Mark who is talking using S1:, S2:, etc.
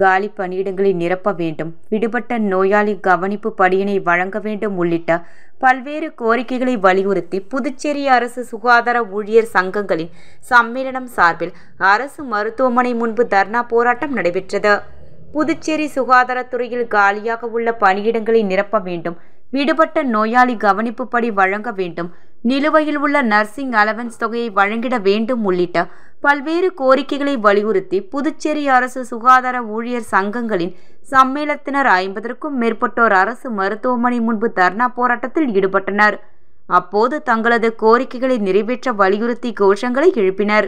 S1: காலி பணியிடங்களை நிரப்ப வேண்டும், விடுபட்ட நோயாளி கவனிப்பு படியினை வழங்க வேண்டும் உள்ளிட்ட பல்வேறு கோரிக்கைகளை வலியுறுத்தி புதுச்சேரி அரசு சுகாதார ஊழியர் சங்கங்களின் சம்மேளனம் சார்பில் அரசு மருத்துவமனை முன்பு தர்ணா போராட்டம் நடைபெற்றது. புதுச்சேரி சுகாதாரத்துறையில் காலியாக உள்ள பணியிடங்களை நிரப்ப வேண்டும், விடுபட்ட நோயாளி கவனிப்பு படி வழங்க வேண்டும், நிலுவையில் உள்ள நர்சிங் அலவன்ஸ் தொகையை வழங்கிட வேண்டும் உள்ளிட்ட பல்வேறு கோரிக்கைகளை வலியுறுத்தி புதுச்சேரி அரசு சுகாதார ஊழியர் சங்கங்களின் சம்மேளனத்தினர் 50க்கும் மேற்பட்டோர் அரசு மருத்துவமனை முன்பு தர்ணா போராட்டத்தில் ஈடுபட்டனர். அப்போது தங்களது கோரிக்கைகளை நிறைவேற்ற வலியுறுத்தி கோஷங்களை எழுப்பினர்.